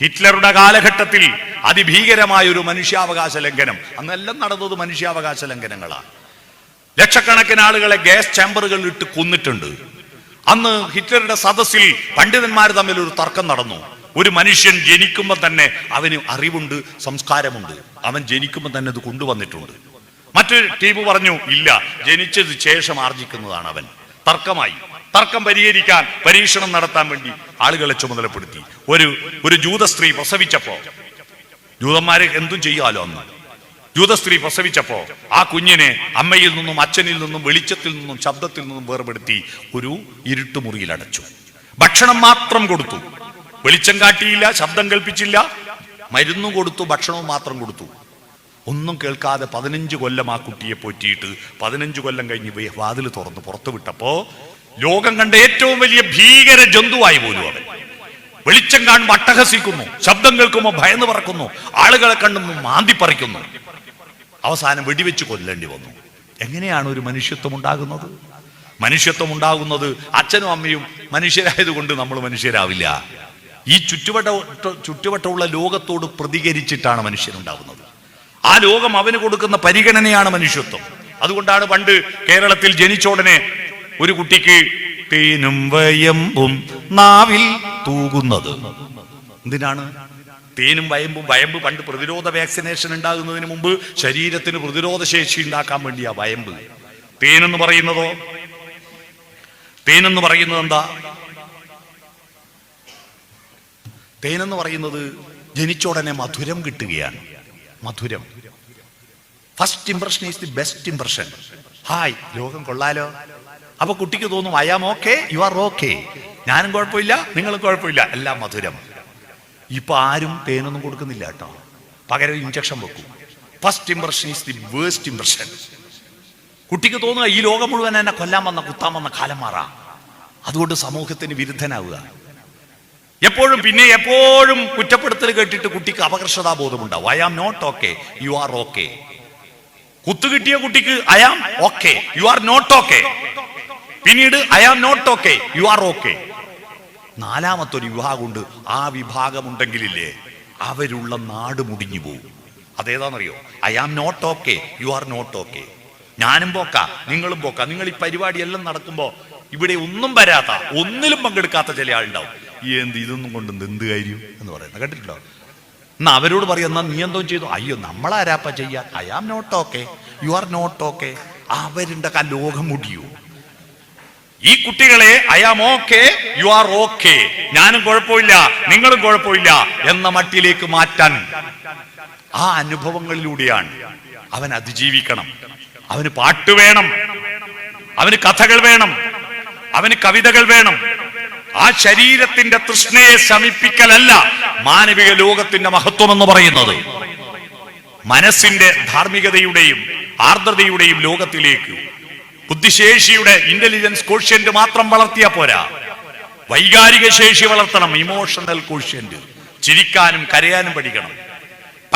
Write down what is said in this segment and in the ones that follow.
ഹിറ്റ്ലറുടെ കാലഘട്ടത്തിൽ അതിഭീകരമായ ഒരു മനുഷ്യാവകാശ ലംഘനം. അന്നെല്ലാം നടന്നത് മനുഷ്യാവകാശ ലംഘനങ്ങളാണ്. ലക്ഷക്കണക്കിന് ആളുകളെ ഗ്യാസ് ചാമ്പറുകളിൽ ഇട്ട് കൊന്നിട്ടുണ്ട്. അന്ന് ഹിറ്റ്ലറുടെ സദസ്സിൽ പണ്ഡിതന്മാർ തമ്മിൽ ഒരു തർക്കം നടന്നു. ഒരു മനുഷ്യൻ ജനിക്കുമ്പോൾ തന്നെ അവന് അറിവുണ്ട്, സംസ്കാരമുണ്ട്, അവൻ ജനിക്കുമ്പോൾ തന്നെ അത് കൊണ്ടുവന്നിട്ടുണ്ട്. മറ്റൊരു ടീം പറഞ്ഞു ഇല്ല, ജനിച്ചത് ശേഷം ആർജിക്കുന്നതാണ് അവൻ. തർക്കമായി. തർക്കം പരിഹരിക്കാൻ പരീക്ഷണം നടത്താൻ വേണ്ടി ആളുകളെ ചുമതലപ്പെടുത്തി. ഒരു ജൂത സ്ത്രീ പ്രസവിച്ചപ്പോ, ജൂതന്മാരെ എന്തും ചെയ്യാലോ അന്ന്, ജൂത സ്ത്രീ പ്രസവിച്ചപ്പോ ആ കുഞ്ഞിനെ അമ്മയിൽ നിന്നും അച്ഛനിൽ നിന്നും വെളിച്ചത്തിൽ നിന്നും ശബ്ദത്തിൽ നിന്നും വേർപെടുത്തി ഒരു ഇരുട്ടുമുറിയിൽ അടച്ചു. ഭക്ഷണം മാത്രം കൊടുത്തു, വെളിച്ചം കാട്ടിയില്ല, ശബ്ദം കേൾപ്പിച്ചില്ല, മരുന്നും കൊടുത്തു, ഭക്ഷണവും മാത്രം കൊടുത്തു. ഒന്നും കേൾക്കാതെ 15 കൊല്ലം ആ കുട്ടിയെ പോറ്റിയിട്ട് 15 കൊല്ലം കഴിഞ്ഞ് വാതിൽ തുറന്ന് പുറത്തു വിട്ടപ്പോ ലോകം കണ്ട ഏറ്റവും വലിയ ഭീകര ജന്തുവായി പോലും അവൻ. വെളിച്ചം കാണുമ്പോൾ അട്ടഹസിക്കുന്നു, ശബ്ദം കേൾക്കുമ്പോൾ ഭയന്ന് പറക്കുന്നു, ആളുകളെ കണ്ടുമ്പോൾ മാന്തിപ്പറിക്കുന്നു. അവസാനം വെടിവെച്ച് കൊല്ലേണ്ടി വന്നു. എങ്ങനെയാണ് ഒരു മനുഷ്യത്വം ഉണ്ടാകുന്നത്? മനുഷ്യത്വം അച്ഛനും അമ്മയും മനുഷ്യരായതുകൊണ്ട് നമ്മൾ മനുഷ്യരാവില്ല. ഈ ചുറ്റുവട്ടമുള്ള ലോകത്തോട് പ്രതികരിച്ചിട്ടാണ് മനുഷ്യനുണ്ടാകുന്നത്. ആ ലോകം അവന് കൊടുക്കുന്ന പരിഗണനയാണ് മനുഷ്യത്വം. അതുകൊണ്ടാണ് പണ്ട് കേരളത്തിൽ ജനിച്ചോടനെ ഒരു കുട്ടിക്ക് തേനും വയമ്പും നാവിൽ തൂകുന്നത്. എന്തിനാണ് തേനും വയമ്പും? വയമ്പ് പണ്ട് പ്രതിരോധ വാക്സിനേഷൻ ഉണ്ടാകുന്നതിന് മുമ്പ് ശരീരത്തിന് പ്രതിരോധ ശേഷി ഉണ്ടാക്കാൻ വേണ്ടിയാ വയമ്പ്. തേനെന്ന് പറയുന്നത് എന്താ? തേനെന്ന് പറയുന്നത് ജനിച്ചോടനെ മധുരം കിട്ടുകയാണ്. മധുരം. First impression is the best impression. Hi, ലോകം കൊള്ളാലോ. അപ്പൊ കുട്ടിക്ക് തോന്നും I am okay, you are okay, ഞാനും കുഴപ്പമില്ല, നിങ്ങളും കുഴപ്പമില്ല, എല്ലാം മധുരം. ഇപ്പൊ ആരും തേനൊന്നും കൊടുക്കുന്നില്ല കേട്ടോ, പകരം ഇഞ്ചക്ഷൻ വെക്കും. First impression is the waste impression. കുട്ടിക്ക് തോന്നുക ഈ ലോകം മുഴുവൻ എന്നെ കൊല്ലാൻ വന്ന, കുത്താൻ വന്ന കാലം മാറാം. അതുകൊണ്ട് സമൂഹത്തിന് വിരുദ്ധനാവുക. എപ്പോഴും കുറ്റപ്പെടുത്തൽ കേട്ടിട്ട് കുട്ടിക്ക് അപകർഷതാബോധമുണ്ടാവും. I am not okay, you are okay. കുത്തുകിട്ടിയ കുട്ടിക്ക് I am okay, you are not okay. പിന്നീട് I am not okay, you are okay. നാലാമത്തൊരു വിഭാഗമുണ്ട്. ആ വിഭാഗമുണ്ടെങ്കിലില്ലേ അവരുള്ള നാട് മുടിഞ്ഞു പോകും. അതേതാണെന്നറിയോ? I am not okay, you are not okay. ഞാനും പോക്ക, നിങ്ങളും പോക്ക. നിങ്ങൾ ഈ പരിപാടി എല്ലാം നടക്കുമ്പോ ഇവിടെ ഒന്നും വരാത്ത, ഒന്നിലും പങ്കെടുക്കാത്ത ചില ആളുണ്ടാവും. ഇതൊന്നും കൊണ്ട് എന്ത് കാര്യം എന്ന് പറയുന്നത് കേട്ടിട്ടുണ്ടോ? എന്നാ അവരോട് പറയാം, എന്നാ നീ എന്തോ ചെയ്തു? അയ്യോ, നമ്മളാരാപ്പ ചെയ്യാ? I am not okay, you are not okay. അവരുടെ ലോകം മുടിയൂ. ഈ കുട്ടികളെ I am okay, you are okay, ഞാനും കുഴപ്പമില്ല, നിങ്ങളും കുഴപ്പമില്ല എന്ന മട്ടിലേക്ക് മാറ്റാൻ ആ അനുഭവങ്ങളിലൂടെയാണ് അവൻ അതിജീവിക്കണം. അവന് പാട്ട് വേണം, അവന് കഥകൾ വേണം, അവന് കവിതകൾ വേണം. ആ ശരീരത്തിന്റെ തൃഷ്ണയെ ശമിപ്പിക്കലല്ല മാനവിക ലോകത്തിന്റെ മഹത്വം എന്ന് പറയുന്നത്. മനസ്സിന്റെ ധാർമ്മികതയുടെയും ആർദ്രതയുടെയും ലോകത്തിലേക്ക് ബുദ്ധിശേഷിയുടെ ഇന്റലിജൻസ് കോഷ്യന്റ് മാത്രം വളർത്തിയാ പോരാ, വൈകാരിക ശേഷി വളർത്തണം. ഇമോഷണൽ കോഷ്യന്റ്, ചിരിക്കാനും കരയാനും പഠിക്കണം.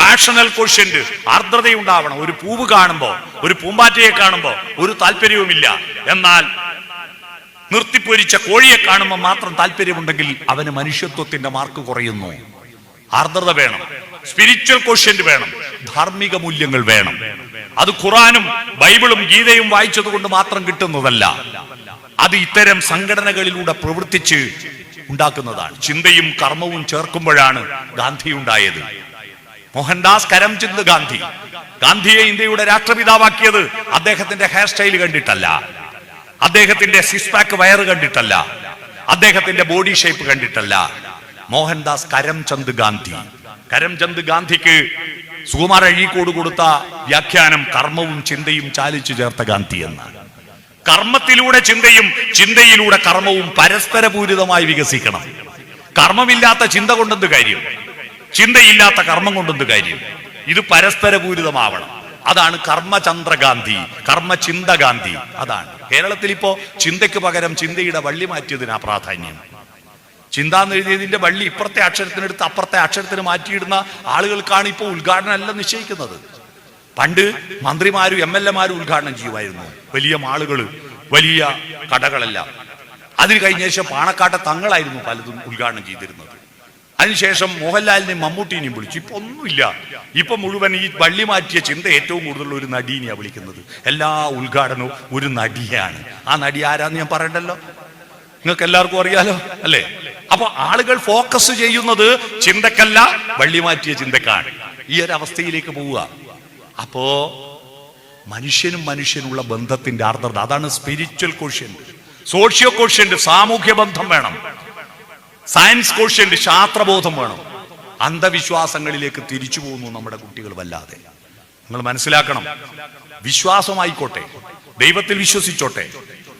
പാഷണൽ കോഷ്യന്റ്, ആർദ്രതയുണ്ടാവണം. ഒരു പൂവ് കാണുമ്പോ, ഒരു പൂമ്പാറ്റയെ കാണുമ്പോ ഒരു താല്പര്യവുമില്ല, എന്നാൽ നിർത്തിപ്പൊരിച്ച കോഴിയെ കാണുമ്പോൾ മാത്രം താല്പര്യമുണ്ടെങ്കിൽ അവന് മനുഷ്യത്വത്തിന്റെ മാർക്ക് കുറയുന്നു. ആർദ്രത വേണം, സ്പിരിച്വൽ കോഷ്യന്റ് വേണം, ധാർമ്മിക മൂല്യങ്ങൾ വേണം. അത് ഖുറാനും ബൈബിളും ഗീതയും വായിച്ചത് കൊണ്ട് മാത്രം കിട്ടുന്നതല്ല. അത് ഇത്തരം സംഘടനകളിലൂടെ പ്രവർത്തിച്ച് ഉണ്ടാക്കുന്നതാണ്. ചിന്തയും കർമ്മവും ചേർക്കുമ്പോഴാണ് ഗാന്ധി ഉണ്ടായത്. മോഹൻദാസ് കരംചന്ദ് ഗാന്ധി, ഗാന്ധിയെ ഇന്ത്യയുടെ രാഷ്ട്രപിതാവാക്കിയത് അദ്ദേഹത്തിന്റെ ഹെയർ സ്റ്റൈൽ കണ്ടിട്ടല്ല, അദ്ദേഹത്തിന്റെ സിക്സ് പാക്ക് വയറ് കണ്ടിട്ടല്ല, അദ്ദേഹത്തിന്റെ ബോഡി ഷേപ്പ് കണ്ടിട്ടല്ല. മോഹൻദാസ് കരംചന്ദ് ഗാന്ധി. കരംചന്ദ് ഗാന്ധിക്ക് സുകുമാർ അഴീക്കോട് കൊടുത്ത വ്യാഖ്യാനം കർമ്മവും ചിന്തയും ചാലിച്ചു ചേർത്ത ഗാന്ധി എന്നാണ്. കർമ്മത്തിലൂടെ ചിന്തയും, ചിന്തയിലൂടെ കർമ്മവും പരസ്പരപൂരിതമായി വികസിക്കണം. കർമ്മമില്ലാത്ത ചിന്ത കൊണ്ടെന്ത് കാര്യം? ചിന്തയില്ലാത്ത കർമ്മം കൊണ്ടെന്ത് കാര്യം? ഇത് പരസ്പരപൂരിതമാവണം. അതാണ് കർമ്മചന്ദ്ര ഗാന്ധി, കർമ്മചിന്ത ഗാന്ധി. അതാണ് കേരളത്തിൽ ഇപ്പോ ചിന്തയ്ക്ക് പകരം ചിന്തയുടെ വള്ളി മാറ്റിയതിനാ പ്രാധാന്യം. ചിന്ത എന്ന് എഴുതിയതിന്റെ വള്ളി ഇപ്പുറത്തെ അക്ഷരത്തിനെടുത്ത് അപ്പുറത്തെ അക്ഷരത്തിന് മാറ്റിയിടുന്ന ആളുകൾക്കാണ് ഇപ്പോൾ ഉദ്ഘാടനം എല്ലാം നിശ്ചയിക്കുന്നത്. പണ്ട് മന്ത്രിമാരും MLA-മാരും ഉദ്ഘാടനം ചെയ്യുമായിരുന്നു, വലിയ മാളുകള്, വലിയ കടകളെല്ലാം. അതിന് കഴിഞ്ഞ ശേഷം പാണക്കാട്ടെ തങ്ങളായിരുന്നു പലതും ഉദ്ഘാടനം ചെയ്തിരുന്നത്. അതിനുശേഷം മോഹൻലാലിനെയും മമ്മൂട്ടിനെയും വിളിച്ചു. ഇപ്പൊ ഒന്നുമില്ല. ഇപ്പൊ മുഴുവൻ ഈ വള്ളി മാറ്റിയ ചിന്ത ഏറ്റവും കൂടുതൽ ഒരു നടീനെയാണ് വിളിക്കുന്നത്. എല്ലാ ഉദ്ഘാടനവും ഒരു നടിയാണ്. ആ നടി ആരാന്ന് ഞാൻ പറയണ്ടല്ലോ, നിങ്ങൾക്ക് എല്ലാവർക്കും അറിയാലോ അല്ലേ? അപ്പൊ ആളുകൾ ഫോക്കസ് ചെയ്യുന്നത് ചിന്തക്കല്ല, വള്ളി മാറ്റിയ ചിന്തക്കാണ്. ഈ ഒരു അവസ്ഥയിലേക്ക് പോവുക. അപ്പോ മനുഷ്യനും മനുഷ്യനുള്ള ബന്ധത്തിന്റെ ആർദ്രത, അതാണ് സ്പിരിച്വൽ കോഷ്യന്റ്. സോഷ്യോ കോഷ്യന്റ് സാമൂഹ്യ ബന്ധം വേണം. സയൻസ് കോഷ്യന്റ് ശാസ്ത്രബോധം വേണം. അന്ധവിശ്വാസങ്ങളിലേക്ക് തിരിച്ചു പോകുന്നു നമ്മുടെ കുട്ടികൾ വല്ലാതെ. നിങ്ങൾ മനസ്സിലാക്കണം, വിശ്വാസമായിക്കോട്ടെ, ദൈവത്തിൽ വിശ്വസിച്ചോട്ടെ,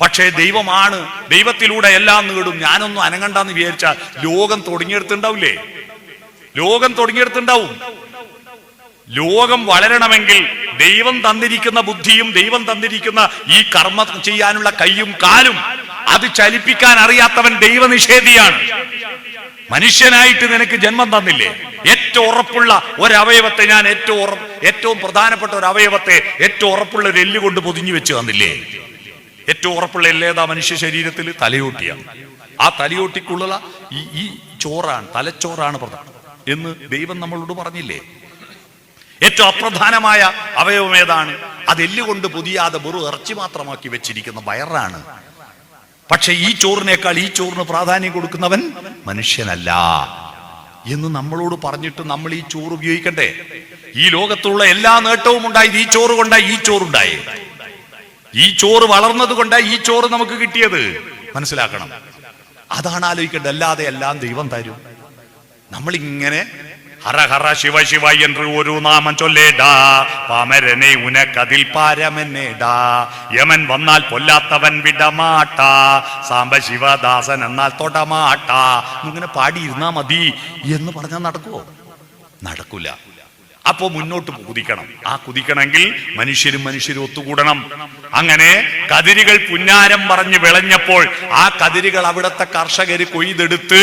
പക്ഷേ ദൈവമാണ്, ദൈവത്തിലൂടെ എല്ലാം നേടും, ഞാനൊന്നും അനങ്ങണ്ടെന്ന് വിചാരിച്ചാൽ ലോകം തുടങ്ങിയെടുത്തുണ്ടാവില്ലേ? ലോകം തുടങ്ങിയെടുത്തുണ്ടാവും. ലോകം വളരണമെങ്കിൽ ദൈവം തന്നിരിക്കുന്ന ബുദ്ധിയും ദൈവം തന്നിരിക്കുന്ന ഈ കർമ്മം ചെയ്യാനുള്ള കൈയും കാലും അത് ചലിപ്പിക്കാൻ അറിയാത്തവൻ ദൈവനിഷേധിയാണ്. മനുഷ്യനായിട്ട് നിനക്ക് ജന്മം തന്നില്ലേ? ഏറ്റവും ഉറപ്പുള്ള ഒരവയവത്തെ ഞാൻ ഏറ്റവും പ്രധാനപ്പെട്ട ഒരു അവയവത്തെ ഏറ്റവും ഉറപ്പുള്ള ഒരു എല്ല് കൊണ്ട് പൊതിഞ്ഞു വെച്ച് തന്നില്ലേ? ഏറ്റവും ഉറപ്പുള്ള എല്ലേതാ മനുഷ്യ ശരീരത്തിൽ? തലയോട്ടിയാണ്. ആ തലയോട്ടിക്കുള്ള ഈ ചോറാണ്, തലച്ചോറാണ് പ്രധാനം എന്ന് ദൈവം നമ്മളോട് പറഞ്ഞില്ലേ? ഏറ്റവും അപ്രധാനമായ അവയവം ഏതാണ്? അത് എല്ലുകൊണ്ട് പൊതിയാതെ വെറും ഇറച്ചി മാത്രമാക്കി വെച്ചിരിക്കുന്ന വയറാണ്. പക്ഷെ ഈ ചോറിനേക്കാൾ ഈ ചോറിന് പ്രാധാന്യം കൊടുക്കുന്നവൻ മനുഷ്യനല്ല എന്ന് നമ്മളോട് പറഞ്ഞിട്ട് നമ്മൾ ഈ ചോറ് ഉപയോഗിക്കണ്ടേ? ഈ ലോകത്തുള്ള എല്ലാ നേട്ടവും ഉണ്ടായത് ഈ ചോറ് കൊണ്ടായി. ഈ ചോറുണ്ടായി, ഈ ചോറ് വളർന്നത് കൊണ്ടായി ഈ ചോറ് നമുക്ക് കിട്ടിയത്. മനസ്സിലാക്കണം, അതാണ് ആലോചിക്കേണ്ടത്. അല്ലാതെ എല്ലാം ദൈവം തരും. നമ്മളിങ്ങനെ ഹര ഹര ശിവ ശിവ എന്ന് ഒരു നാമം ചൊല്ലേടാ, പാമരനെ ഉനക്കതിൽ പാരമെന്നേടാ, യമൻ വന്നാൽ പൊല്ലാത്തവൻ വിടമാട്ടാ, സാംബ ശിവദാസൻ എന്നാൽ തൊടമാട്ടാ, ഇങ്ങനെ പാടിയിരുന്നാ മതി എന്ന് പറഞ്ഞാൽ നടക്കുവോ? നടക്കൂല. അപ്പോ മുന്നോട്ട് കുതിക്കണം. ആ കുതിക്കണമെങ്കിൽ മനുഷ്യരും ഒത്തുകൂടണം. അങ്ങനെ കതിരുകൾ പുന്നാരം പറഞ്ഞ് വിളഞ്ഞപ്പോൾ ആ കതിരുകൾ അവിടുത്തെ കർഷകര് കൊയ്തെടുത്ത്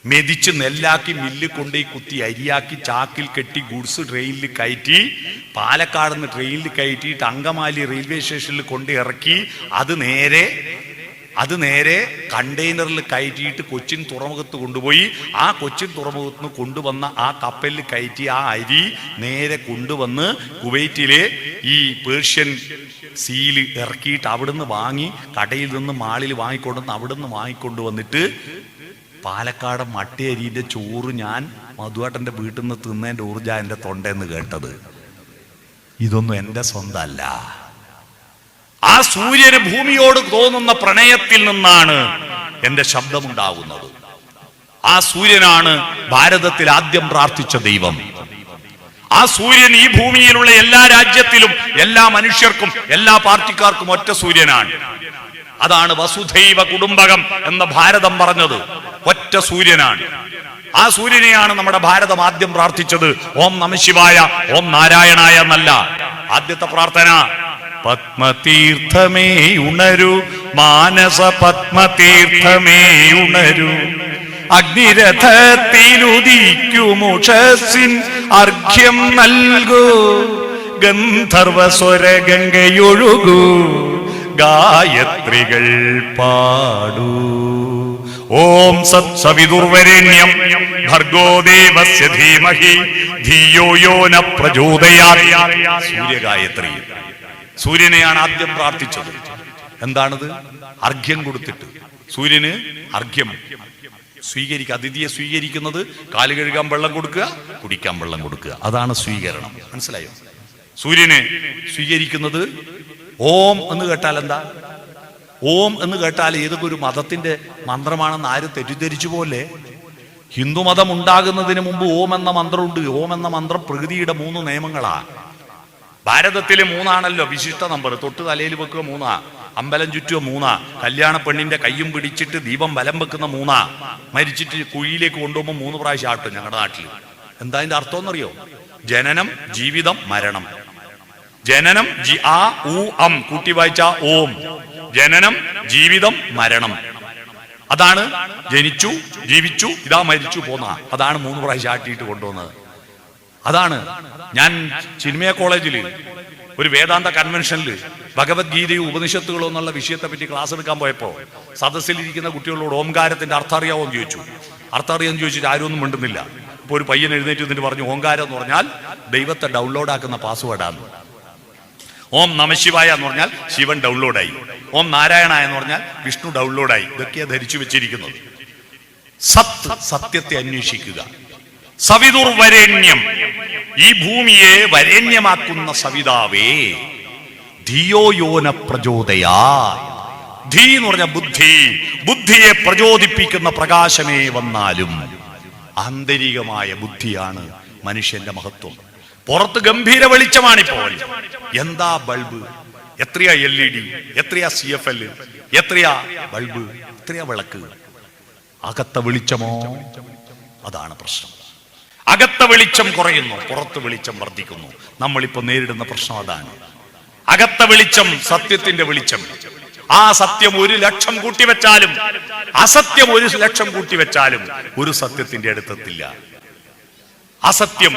മെതിച്ച് നെല്ലാക്കി മില്ല് കൊണ്ടുപോയി കുത്തി അരിയാക്കി ചാക്കിൽ കെട്ടി ഗുഡ്സ് ട്രെയിനിൽ കയറ്റി പാലക്കാട് നിന്ന് ട്രെയിനിൽ കയറ്റിയിട്ട് അങ്കമാലി റെയിൽവേ സ്റ്റേഷനിൽ കൊണ്ട് ഇറക്കി അത് നേരെ കണ്ടെയ്നറിൽ കയറ്റിയിട്ട് കൊച്ചിൻ തുറമുഖത്ത് കൊണ്ടുപോയി ആ കൊച്ചിൻ തുറമുഖത്ത് നിന്ന് കൊണ്ടുവന്ന ആ കപ്പലിൽ കയറ്റി ആ അരി നേരെ കൊണ്ടുവന്ന് കുവൈറ്റിലെ ഈ പേർഷ്യൻ സീല് ഇറക്കിയിട്ട് അവിടുന്ന് വാങ്ങി, കടയിൽ നിന്ന് മാളിൽ വാങ്ങിക്കൊണ്ടുവന്ന് അവിടുന്ന് വാങ്ങിക്കൊണ്ടുവന്നിട്ട് പാലക്കാട് മട്ടയരിന്റെ ചോറ് ഞാൻ മധുവാട്ടന്റെ വീട്ടിൽ നിന്ന് തിന്നതിന്റെ ഊർജ എന്റെ തൊണ്ടെന്ന് കേട്ടത്. ഇതൊന്നും എന്റെ സ്വന്തമല്ല. ആ സൂര്യന് ഭൂമിയോട് തോന്നുന്ന പ്രണയത്തിൽ നിന്നാണ് എന്റെ ശബ്ദമുണ്ടാകുന്നത്. ആ സൂര്യനാണ് ഭാരതത്തിൽ ആദ്യം പ്രാർത്ഥിച്ച ദൈവം. ആ സൂര്യൻ ഈ ഭൂമിയിലുള്ള എല്ലാ രാജ്യത്തിലും എല്ലാ മനുഷ്യർക്കും എല്ലാ പാർട്ടിക്കാർക്കും ഒറ്റ സൂര്യനാണ്. അതാണ് വസുധൈവ കുടുംബകം എന്ന ഭാരതം പറഞ്ഞത്. ഒറ്റ സൂര്യനാണ്. ആ സൂര്യനെയാണ് നമ്മുടെ ഭാരതം ആദ്യം പ്രാർത്ഥിച്ചത്. ഓം നമഃശിവായ, ഓം നാരായണായ എന്നല്ല. ആദ്യത്തെ പ്രാർത്ഥന പത്മതീർത്ഥമേ ഉണരു, മാനസ പത്മതീർത്ഥമേ ഉണരു, അഗ്നിരഥത്തിലുദിക്കുമുഷസിൻ അർഘ്യം നൽകൂ, ഗന്ധർവ സ്വരഗംഗയൊഴുകൂ, ഗായത്രികൾ പാടൂ. ഓം സത്സവിതുർവരേണ്യം ഭർഗോ ദേവസ്യ ധീമഹി ധിയോ യോ ന പ്രചോദയാത്. സൂര്യഗായത്രി. സൂര്യനെയാണ് ആദ്യം പ്രാർത്ഥിച്ചത്. എന്താണത്? അർഘ്യം കൊടുത്തിട്ട്. സൂര്യന് അർഘ്യം സ്വീകരിക്കുക. അതിഥിയെ സ്വീകരിക്കുന്നത് കാല് കഴുകാൻ വെള്ളം കൊടുക്കുക, കുടിക്കാൻ വെള്ളം കൊടുക്കുക. അതാണ് സ്വീകരണം. മനസ്സിലായോ? സൂര്യനെ സ്വീകരിക്കുന്നത് ഓം എന്ന് കേട്ടാൽ എന്താ? ഓം എന്ന് കേട്ടാൽ ഏതൊക്കെ ഒരു മതത്തിന്റെ മന്ത്രമാണെന്ന് ആരും തെറ്റിദ്ധരിച്ചു പോലെ. ഹിന്ദുമതം ഉണ്ടാകുന്നതിന് മുമ്പ് ഓം എന്ന മന്ത്രമുണ്ട്. ഓം എന്ന മന്ത്രം പ്രകൃതിയുടെ 3 നിയമങ്ങളാ. ഭാരതത്തിലെ 3ആണല്ലോ വിശിഷ്ട നമ്പർ. തൊട്ട് തലയിൽ വെക്കുക 3, അമ്പലം ചുറ്റുക 3, കല്യാണ പെണ്ണിന്റെ കയ്യും പിടിച്ചിട്ട് ദീപം വലം വെക്കുന്ന 3, മരിച്ചിട്ട് കുഴിയിലേക്ക് കൊണ്ടുപോകുമ്പോൾ 3 പ്രാവശ്യം ആട്ടും ഞങ്ങളുടെ നാട്ടിൽ. എന്താ അതിന്റെ അർത്ഥം എന്നറിയോ? ജനനം, ജീവിതം, മരണം. ജനനം ആ ഊ അം കൂട്ടി വായിച്ച ഓം. ജനനം, ജീവിതം, മരണം. അതാണ് ജനിച്ചു, ജീവിച്ചു, ഇതാ മരിച്ചു പോന്ന. അതാണ് 3 പ്രാവശ്യം ആട്ടിയിട്ട് കൊണ്ടുവന്നത്. അതാണ് ഞാൻ ചിന്മയ കോളേജിൽ ഒരു വേദാന്ത കൺവെൻഷനിൽ ഭഗവത്ഗീതയും ഉപനിഷത്തുകളോ എന്നുള്ള വിഷയത്തെ പറ്റി ക്ലാസ് എടുക്കാൻ പോയപ്പോ സദസ്സിലിരിക്കുന്ന കുട്ടികളോട് ഓംകാരത്തിന്റെ അർത്ഥം അറിയാവോ എന്ന് ചോദിച്ചു. അർത്ഥം അറിയാമെന്ന് ചോദിച്ചിട്ട് ആരും ഒന്നും മിണ്ടുന്നില്ല. ഇപ്പൊ ഒരു പയ്യൻ എഴുന്നേറ്റ് എന്നിട്ട് പറഞ്ഞു, ഓംകാരം എന്ന് പറഞ്ഞാൽ ദൈവത്തെ ഡൗൺലോഡ് ആക്കുന്ന പാസ്വേഡാന്ന്. ഓം നമശിവായ എന്ന് പറഞ്ഞാൽ ശിവൻ ഡൗൺലോഡായി. ഓം നാരായണ എന്ന് പറഞ്ഞാൽ വിഷ്ണു ഡൗൺലോഡായി. ഇതൊക്കെയാ ധരിച്ചു വെച്ചിരിക്കുന്നത്. സത്യത്തെ അന്വേഷിക്കുക. സവിതുർ വരേണ്യം, ഈ ഭൂമിയെ വരേണ്യമാക്കുന്ന സവിതാവേ, ധിയോ യോന പ്രചോദയാ. ധീ എന്ന് പറഞ്ഞ ബുദ്ധി, ബുദ്ധിയെ പ്രചോദിപ്പിക്കുന്ന പ്രകാശമേ വന്നാലും ആന്തരികമായ ബുദ്ധിയാണ് മനുഷ്യന്റെ മഹത്വം. പുറത്ത് ഗംഭീര വെളിച്ചമാണിപ്പോൾ. എന്താ ബൾബ്, എത്രയാ LED, എത്രയാ CFL, എത്രയാ ബൾബ്, എത്രയാ വിളക്ക്. അകത്ത വെളിച്ചമോ? അതാണ് പ്രശ്നം. അകത്ത വെളിച്ചം കുറയുന്നു, പുറത്ത് വെളിച്ചം വർദ്ധിക്കുന്നു. നമ്മളിപ്പോ നേരിടുന്ന പ്രശ്നം അതാണ്. അകത്ത വെളിച്ചം, സത്യത്തിന്റെ വെളിച്ചം. ആ സത്യം 1,00,000 കൂട്ടിവെച്ചാലും, അസത്യം 1,00,000 കൂട്ടിവെച്ചാലും ഒരു സത്യത്തിന്റെ അടുത്തെത്തില്ല. അസത്യം.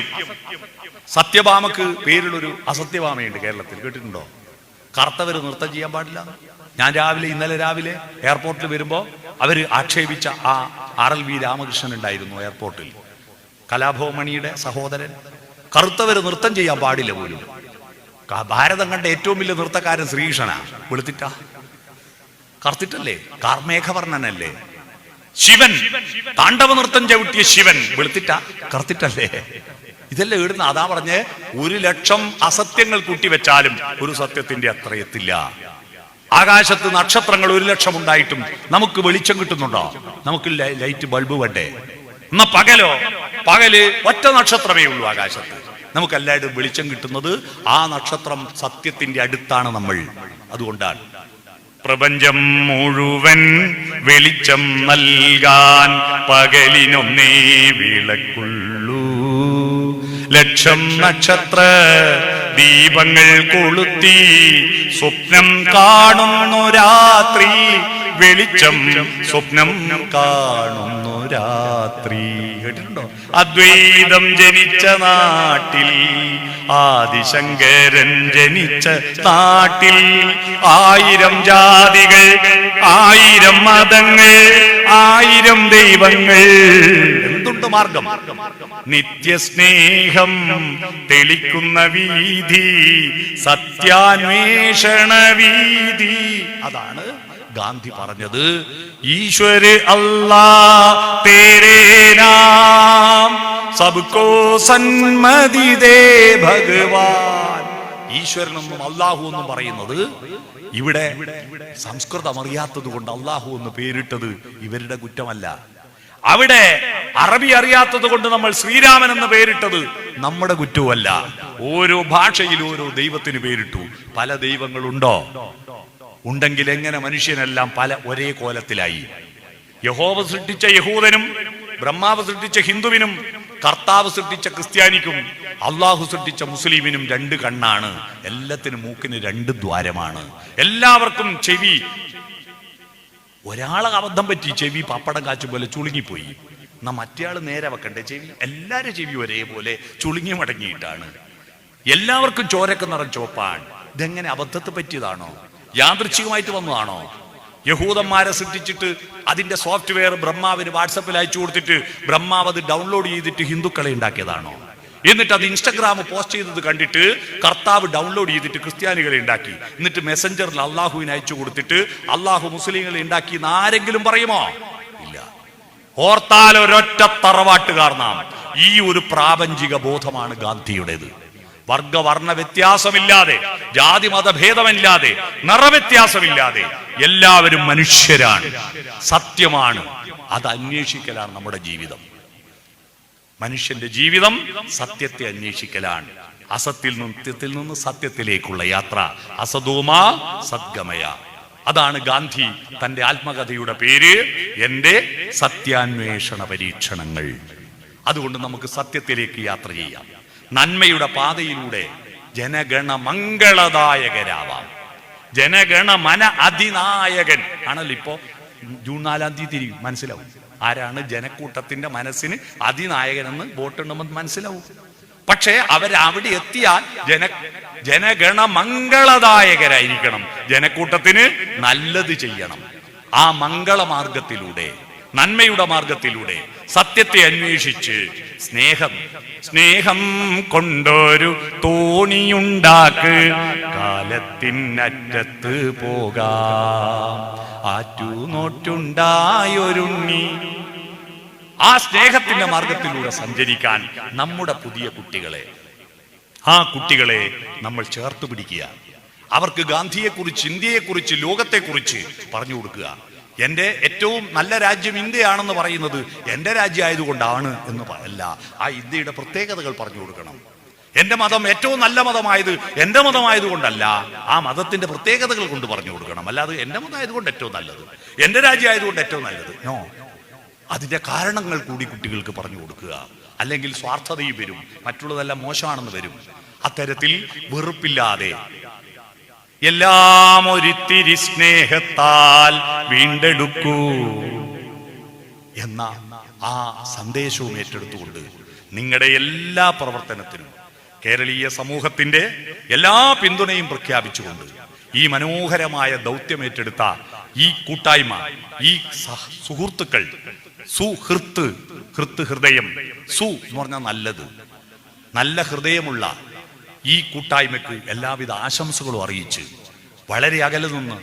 സത്യഭാമക്ക് പേരിലൊരു അസത്യഭാമയുണ്ട് കേരളത്തിൽ, കേട്ടിട്ടുണ്ടോ? കറുത്തവര് നൃത്തം ചെയ്യാൻ പാടില്ല. ഞാൻ ഇന്നലെ രാവിലെ എയർപോർട്ടിൽ വരുമ്പോ അവര് ആക്ഷേപിച്ച ആ RLV രാമകൃഷ്ണൻ ഉണ്ടായിരുന്നു എയർപോർട്ടിൽ, കലാഭവമണിയുടെ സഹോദരൻ. കറുത്തവര് നൃത്തം ചെയ്യാൻ പാടില്ല പോലും. ഭാരതം കണ്ട ഏറ്റവും വലിയ നൃത്തക്കാരൻ ശ്രീകൃഷ്ണനാ. വെളുത്തിട്ടാ, കറുത്തിട്ടല്ലേ, കാർമേഘവർണ്ണനല്ലേ. ശിവൻ, താണ്ഡവ നൃത്തം ചവിട്ടിയ ശിവൻ വെളുത്തിട്ടാ, കറുത്തിട്ടല്ലേ. ഇതെല്ലാം ഇടുന്ന. അതാ പറഞ്ഞ് 1,00,000 അസത്യങ്ങൾ കൂട്ടിവെച്ചാലും ഒരു സത്യത്തിന്റെ അത്ര എത്തില്ല. ആകാശത്ത് നക്ഷത്രങ്ങൾ 1,00,000 ഉണ്ടായിട്ടും നമുക്ക് വെളിച്ചം കിട്ടുന്നുണ്ടോ? നമുക്ക് ലൈറ്റ് ബൾബ് വേണ്ടേ? എന്നാ പകല് ഒറ്റ നക്ഷത്രമേ ഉള്ളൂ ആകാശത്ത്. നമുക്ക് എല്ലായിടും വെളിച്ചം കിട്ടുന്നത് ആ നക്ഷത്രം സത്യത്തിന്റെ അടുത്താണ് നമ്മൾ. അതുകൊണ്ടാണ് പ്രപഞ്ചം മുഴുവൻ വെളിച്ചം നൽകാൻ പകലിനൊന്നേ വിളക്കുള്ളൂ. 1,00,000 നക്ഷത്ര ദീപങ്ങൾ കൊളുത്തി സ്വപ്നം കാണുന്നു രാത്രി. വെളിച്ചം സ്വപ്നം കാണുന്നു രാത്രി. കേട്ടിട്ടുണ്ടോ? അദ്വൈതം ജനിച്ച നാട്ടിൽ, ആദിശങ്കരൻ ജനിച്ച നാട്ടിൽ, 1000 ജാതികൾ, 1000 മതങ്ങൾ, 1000 ദൈവങ്ങൾ. എന്തുണ്ട് മാർഗം? നിത്യസ്നേഹം തെളിക്കുന്ന വീതി, സത്യാന്വേഷണ വീതി. അതാണ് ഗാന്ധി പറഞ്ഞത്. ഈശ്വര അല്ലാ തേരേ നാം സബ്കോ സന്മതി ദേ ഭഗവാൻ. ഈശ്വരനെന്നും അല്ലാഹു എന്നും പറയുന്നത് ഇവിടെ സംസ്കൃതം അറിയാത്തത് കൊണ്ട് അല്ലാഹു എന്ന് പേരിട്ടത് ഇവരുടെ കുറ്റമല്ല. അവിടെ അറബി അറിയാത്തത് കൊണ്ട് നമ്മൾ ശ്രീരാമൻ എന്ന് പേരിട്ടത് നമ്മുടെ കുറ്റവുമല്ല. ഓരോ ഭാഷയിൽ ഓരോ ദൈവത്തിന് പേരിട്ടു. പല ദൈവങ്ങളുണ്ടോ? ഉണ്ടെങ്കിൽ എങ്ങനെ മനുഷ്യനെല്ലാം ഒരേ കോലത്തിലായി? യഹോവ സൃഷ്ടിച്ച യഹൂദനും, ബ്രഹ്മാവ് സൃഷ്ടിച്ച ഹിന്ദുവിനും, കർത്താവ് സൃഷ്ടിച്ച ക്രിസ്ത്യാനിക്കും, അള്ളാഹു സൃഷ്ടിച്ച മുസ്ലിമിനും 2 കണ്ണാണ്. എല്ലാത്തിനും മൂക്കിന് 2 ദ്വാരമാണ്. എല്ലാവർക്കും ചെവി. ഒരാളെ അബദ്ധം പറ്റി ചെവി പപ്പടം കാച്ചു പോലെ ചുളുങ്ങിപ്പോയി. എന്നാ മറ്റേയാള് നേരെ വെക്കണ്ടേ ചെവി? എല്ലാരും ചെവി ഒരേപോലെ ചുളുങ്ങി മടങ്ങിയിട്ടാണ്. എല്ലാവർക്കും ചോരക്ക് നിറം ചോപ്പാണ്. ഇതെങ്ങനെ അബദ്ധത്തെ പറ്റിയതാണോ? യാദൃച്ഛികമായിട്ട് വന്നതാണോ? യഹൂദന്മാരെ സൃഷ്ടിച്ചിട്ട് അതിന്റെ സോഫ്റ്റ്വെയർ ബ്രഹ്മാവിന് വാട്സപ്പിൽ അയച്ചു കൊടുത്തിട്ട് ബ്രഹ്മാവ് അത് ഡൗൺലോഡ് ചെയ്തിട്ട് ഹിന്ദുക്കളെ ഉണ്ടാക്കിയതാണോ? എന്നിട്ട് അത് ഇൻസ്റ്റഗ്രാം പോസ്റ്റ് ചെയ്തത് കണ്ടിട്ട് കർത്താവ് ഡൗൺലോഡ് ചെയ്തിട്ട് ക്രിസ്ത്യാനികളെ ഉണ്ടാക്കി. എന്നിട്ട് മെസ്സഞ്ചറിൽ അള്ളാഹുവിന് അയച്ചു കൊടുത്തിട്ട് അള്ളാഹു മുസ്ലിങ്ങളെ ഉണ്ടാക്കി എന്ന് ആരെങ്കിലും പറയുമോ? ഇല്ല. ഓർത്താൽ ഒരൊറ്റ തറവാട്ടുകാർ നാം. ഈ ഒരു പ്രാപഞ്ചിക ബോധമാണ് ഗാന്ധിയുടേത്. വർഗവർണ്ണ വ്യത്യാസമില്ലാതെ, ജാതി മതഭേദമില്ലാതെ, നിറവ്യത്യാസമില്ലാതെ എല്ലാവരും മനുഷ്യരാണ്, സത്യമാണ്. അത് അന്വേഷിക്കലാണ് നമ്മുടെ ജീവിതം. മനുഷ്യന്റെ ജീവിതം സത്യത്തെ അന്വേഷിക്കലാണ്. അസത്യത്തിൽ നിന്ന് സത്യത്തിലേക്കുള്ള യാത്ര. അസതോമാ സദ്ഗമയ. അതാണ് ഗാന്ധി തന്റെ ആത്മകഥയുടെ പേര്, എന്റെ സത്യാന്വേഷണ പരീക്ഷണങ്ങൾ. അതുകൊണ്ട് നമുക്ക് സത്യത്തിലേക്ക് യാത്ര ചെയ്യാം. നന്മയുടെ പാതയിലൂടെ ജനഗണ മംഗളദായകരാവാം. ജനഗണമന അധിനായകൻ ആണല്ലോ. ഇപ്പോ ജൂൺ 4-ാം തീയതി മനസ്സിലാവും ആരാണ് ജനക്കൂട്ടത്തിന്റെ മനസ്സിന് അതിനായകനെന്ന്. വോട്ടെണ്ണുമ്പോൾ മനസ്സിലാവും. പക്ഷേ അവരവിടെ എത്തിയാൽ ജനഗണമംഗളദായകരായിരിക്കണം. ജനക്കൂട്ടത്തിന് നല്ലത് ചെയ്യണം. ആ മംഗളമാർഗത്തിലൂടെ, നന്മയുടെ മാർഗത്തിലൂടെ, സത്യത്തെ അന്വേഷിച്ച് സ്നേഹം കൊണ്ടൊരു തോണിയുണ്ടാക്ക്, കാലത്തിനറ്റത്ത് പോകാം, ആറ്റുനോറ്റുണ്ടായൊരുണ്ണി. ആ സ്നേഹത്തിന്റെ മാർഗത്തിലൂടെ സഞ്ചരിക്കാൻ നമ്മുടെ പുതിയ കുട്ടികളെ, ആ കുട്ടികളെ നമ്മൾ ചേർത്ത് പിടിക്കുക. അവർക്ക് ഗാന്ധിയെക്കുറിച്ച്, ഇന്ത്യയെക്കുറിച്ച്, ലോകത്തെക്കുറിച്ച് പറഞ്ഞു കൊടുക്കുക. എൻ്റെ ഏറ്റവും നല്ല രാജ്യം ഇന്ത്യയാണെന്ന് പറയുന്നത് എൻ്റെ രാജ്യമായതുകൊണ്ടാണ് എന്ന് അല്ല, ആ ഇന്ത്യയുടെ പ്രത്യേകതകൾ പറഞ്ഞു കൊടുക്കണം. എൻ്റെ മതം ഏറ്റവും നല്ല മതമായത് എൻ്റെ മതമായതുകൊണ്ടല്ല, ആ മതത്തിന്റെ പ്രത്യേകതകൾ കൊണ്ട് പറഞ്ഞു കൊടുക്കണം. അല്ലാതെ എൻ്റെ മതമായതുകൊണ്ട് ഏറ്റവും നല്ലത്, എൻ്റെ രാജ്യമായതുകൊണ്ട് ഏറ്റവും നല്ലത്, നോ. അതിന്റെ കാരണങ്ങൾ കൂടി കുട്ടികൾക്ക് പറഞ്ഞു കൊടുക്കുക. അല്ലെങ്കിൽ സ്വാർത്ഥതയും വരും, മറ്റുള്ളതെല്ലാം മോശമാണെന്ന് വരും. അത്തരത്തിൽ വെറുപ്പില്ലാതെ എല്ലാം ഒരിത്തിരി സ്നേഹത്താൽ വീണ്ടെടുക്കൂ എന്ന ആ സന്ദേശവും ഏറ്റെടുത്തുകൊണ്ട് നിങ്ങളുടെ എല്ലാ പ്രവർത്തനത്തിനും കേരളീയ സമൂഹത്തിന്റെ എല്ലാ പിന്തുണയും പ്രഖ്യാപിച്ചുകൊണ്ട് ഈ മനോഹരമായ ദൗത്യം ഏറ്റെടുത്ത ഈ കൂട്ടായ്മ, ഈ സുഹൃത്തുക്കൾ, ഹൃദയം, എന്ന് പറഞ്ഞാൽ നല്ലത്, നല്ല ഹൃദയമുള്ള ഈ കൂട്ടായ്മയ്ക്ക് എല്ലാവിധ ആശംസകളും അറിയിച്ച് വളരെ അകലെ നിന്ന്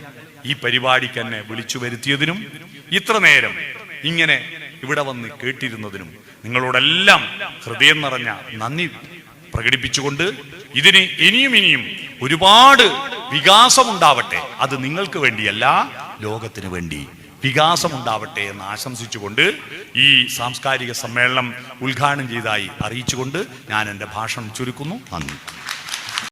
ഈ പരിപാടിക്ക് എന്നെ വിളിച്ചു വരുത്തിയതിനും ഇത്ര നേരം ഇങ്ങനെ ഇവിടെ വന്ന് കേട്ടിരുന്നതിനും നിങ്ങളോടെല്ലാം ഹൃദയം നിറഞ്ഞ നന്ദി പ്രകടിപ്പിച്ചുകൊണ്ട് ഇതിന് ഇനിയും ഒരുപാട് വികാസമുണ്ടാവട്ടെ. അത് നിങ്ങൾക്ക് വേണ്ടിയല്ല, ലോകത്തിന് വേണ്ടി വികാസമുണ്ടാവട്ടെ എന്ന് ആശംസിച്ചുകൊണ്ട് ഈ സാംസ്കാരിക സമ്മേളനം ഉദ്ഘാടനം ചെയ്തതായി അറിയിച്ചുകൊണ്ട് ഞാൻ എൻ്റെ ഭാഷണം ചുരുക്കുന്നു. നന്ദി.